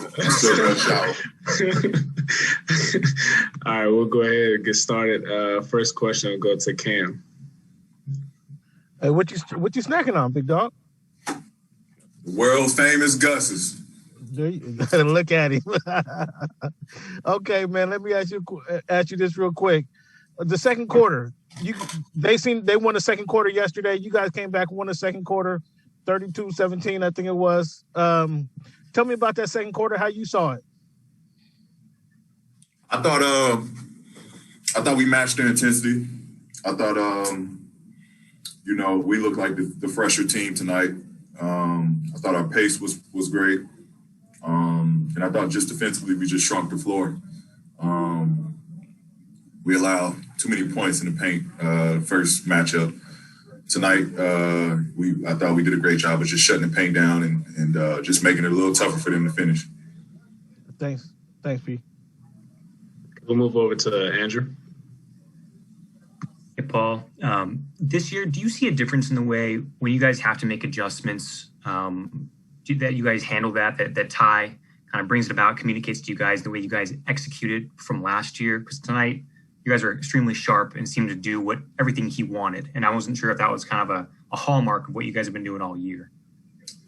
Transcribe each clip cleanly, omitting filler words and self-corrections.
Still got a shower. All right, we'll go ahead and get started. First question will go to Cam. Hey, what you snacking on, big dog? World famous Gus's. Look at him. Okay, man. Let me ask you this real quick. The second quarter, they won the second quarter yesterday. You guys came back and won the second quarter, 32-17, I think it was. Tell me about that second quarter. How you saw it? I thought we matched their intensity. I thought we looked like the fresher team tonight. I thought our pace was great. And I thought just defensively, we just shrunk the floor. We allowed too many points in the paint first matchup. Tonight, I thought we did a great job of just shutting the paint down and just making it a little tougher for them to finish. Thanks, P. We'll move over to Andrew. Hey, Paul. This year, do you see a difference in the way when you guys have to make adjustments that you guys handle that Ty kind of brings it about, communicates to you guys the way you guys executed from last year? Because tonight, you guys are extremely sharp and seem to do everything he wanted. And I wasn't sure if that was kind of a hallmark of what you guys have been doing all year.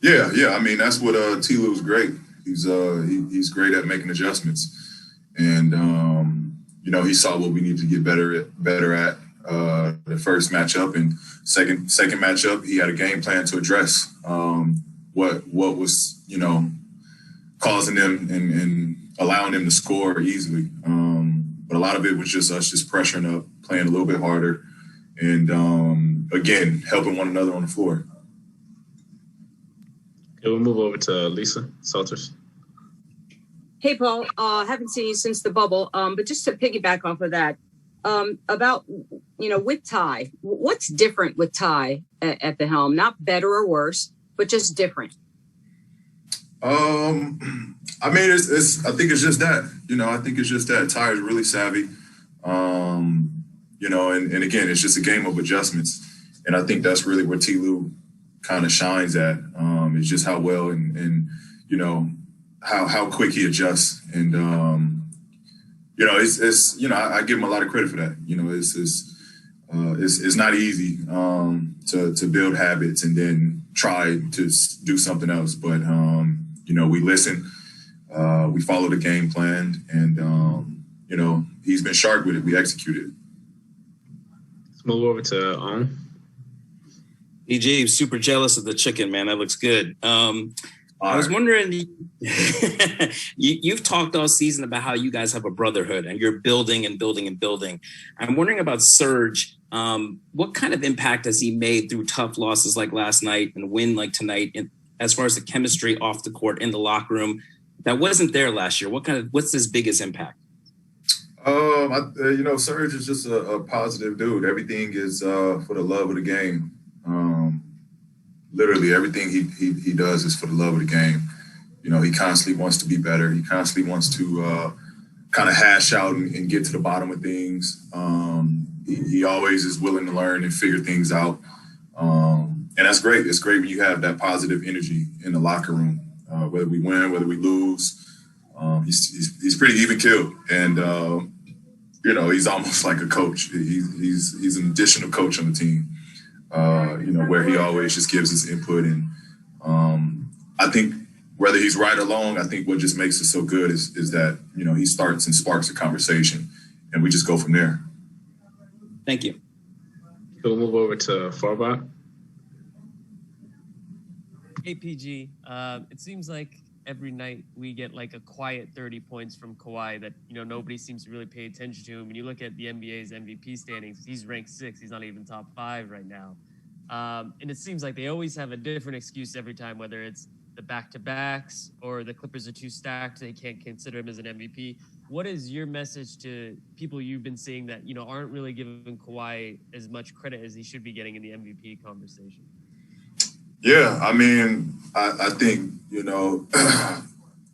Yeah. I mean, that's what T-Lu's great. He's great at making adjustments. And, he saw what we need to get better at the first matchup. And second matchup, he had a game plan to address what was, causing them and allowing them to score easily. But a lot of it was just us just pressuring up, playing a little bit harder, and, again, helping one another on the floor. Okay, we'll move over to Lisa Salters. Hey, Paul. Haven't seen you since the bubble, but just to piggyback off of that, about, with Ty, what's different with Ty at the helm? Not better or worse, but just different. I mean, I think it's just that, I think it's just that Ty is really savvy, and again, it's just a game of adjustments. And I think that's really where T-Lu kind of shines at, is just how well and how quick he adjusts. And, I give him a lot of credit for that. It's not easy to build habits and then try to do something else. But, we listen, we follow the game plan, and, he's been sharp with it. We executed. Let's move over to On. EG, super jealous of the chicken, man. That looks good. I was wondering, you've talked all season about how you guys have a brotherhood and you're building and building and building. I'm wondering about Serge. What kind of impact has he made through tough losses like last night and a win like tonight, as far as the chemistry off the court, in the locker room, that wasn't there last year? What's his biggest impact? Serge is just a positive dude. Everything is for the love of the game. Literally everything he does is for the love of the game. He constantly wants to be better. He constantly wants to kind of hash out and get to the bottom of things. He always is willing to learn and figure things out. And that's great. It's great when you have that positive energy in the locker room, whether we win, whether we lose. He's pretty even keeled, and he's almost like a coach. He's an additional coach on the team. Where he always just gives his input. And I think whether he's right or wrong, I think what just makes it so good is that, he starts and sparks a conversation, and we just go from there. Thank you. We'll move over to Farbot. Hey, PG. It seems like every night we get like a quiet 30 points from Kawhi that, nobody seems to really pay attention to him. When you look at the NBA's MVP standings, he's ranked 6th. He's not even top 5 right now. And it seems like they always have a different excuse every time, whether it's the back-to-backs or the Clippers are too stacked, they can't consider him as an MVP. What is your message to people you've been seeing that, aren't really giving Kawhi as much credit as he should be getting in the MVP conversation? Yeah, I mean, I think,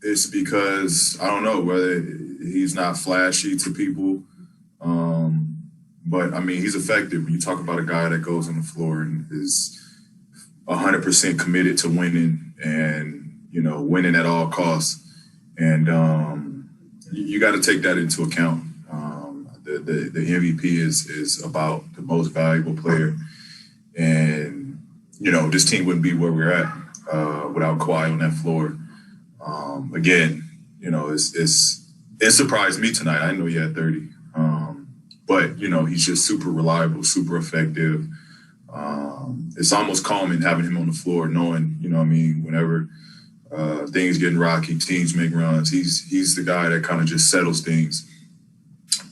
it's because, I don't know, whether he's not flashy to people. But, I mean, he's effective. When you talk about a guy that goes on the floor and is 100% committed to winning and, winning at all costs, And you got to take that into account. The MVP is about the most valuable player. And, this team wouldn't be where we're at without Kawhi on that floor. Again, it surprised me tonight. I know he had 30. But, he's just super reliable, super effective. It's almost calming having him on the floor, knowing, whenever things getting rocky, teams make runs, he's the guy that kind of just settles things.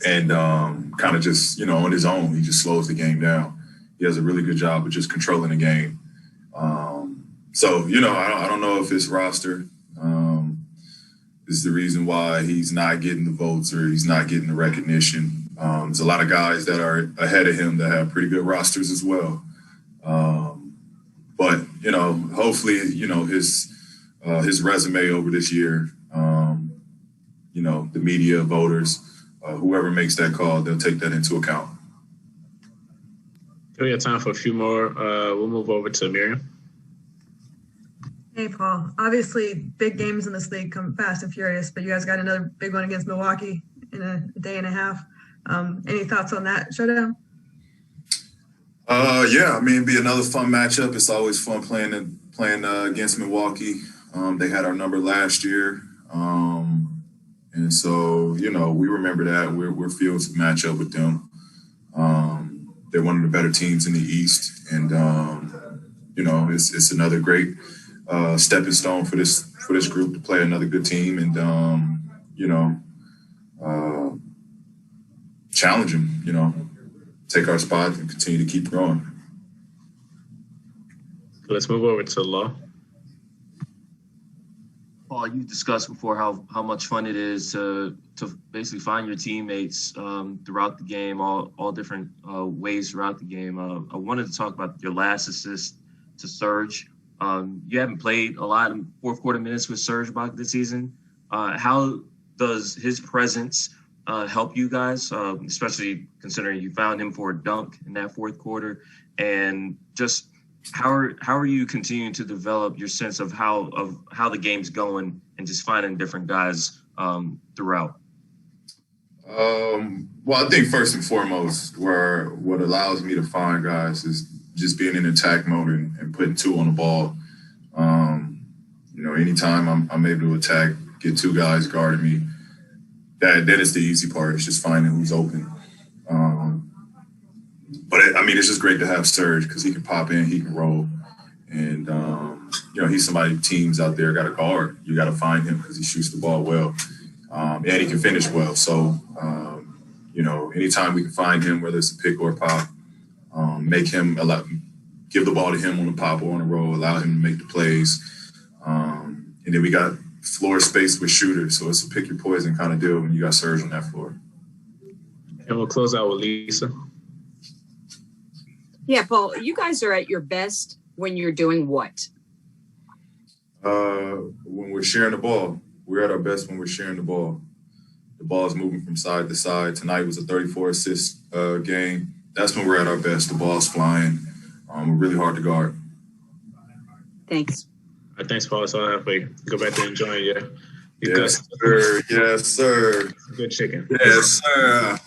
And kind of just, on his own, he just slows the game down. He does a really good job of just controlling the game. So, I don't know if his roster is the reason why he's not getting the votes or he's not getting the recognition. There's a lot of guys that are ahead of him that have pretty good rosters as well. But, hopefully, his resume over this year, the media, voters, whoever makes that call, they'll take that into account. We have time for a few more. We'll move over to Miriam. Hey, Paul. Obviously, big games in this league come fast and furious, but you guys got another big one against Milwaukee in a day and a half. Any thoughts on that showdown? Yeah, it'd be another fun matchup. It's always fun playing against Milwaukee. They had our number last year. And so, we remember that. We're feeling some matchup with them. They're one of the better teams in the East. And, it's another great stepping stone for this group to play another good team and, challenge them, take our spot and continue to keep growing. Let's move over to Law. Paul, you discussed before how much fun it is to basically find your teammates throughout the game, all different ways throughout the game. I wanted to talk about your last assist to Serge. You haven't played a lot in fourth quarter minutes with Serge Ibaka this season. How does his presence help you guys, especially considering you found him for a dunk in that fourth quarter? And just how are you continuing to develop your sense of how the game's going and just finding different guys throughout? Well, I think first and foremost, what allows me to find guys is just being in attack mode and putting two on the ball. Anytime I'm able to attack, get two guys guarding me, that is the easy part. It's just finding who's open. But it's just great to have Serge because he can pop in, he can roll. And, he's somebody teams out there got to guard. You got to find him because he shoots the ball well. And he can finish well. So, anytime we can find him, whether it's a pick or a pop, give the ball to him on the pop or on the roll, allow him to make the plays. And then we got floor space with shooters. So it's a pick your poison kind of deal when you got Serge on that floor. And we'll close out with Lisa. Yeah, Paul, you guys are at your best when you're doing what? When we're sharing the ball. We're at our best when we're sharing the ball. The ball is moving from side to side. Tonight was a 34-assist game. That's when we're at our best. The ball's flying. We're really hard to guard. Thanks. All right, thanks, Paul. That's all I have for you. Go back to enjoying your Yes, sir. Yes, sir. good chicken. Yes, sir.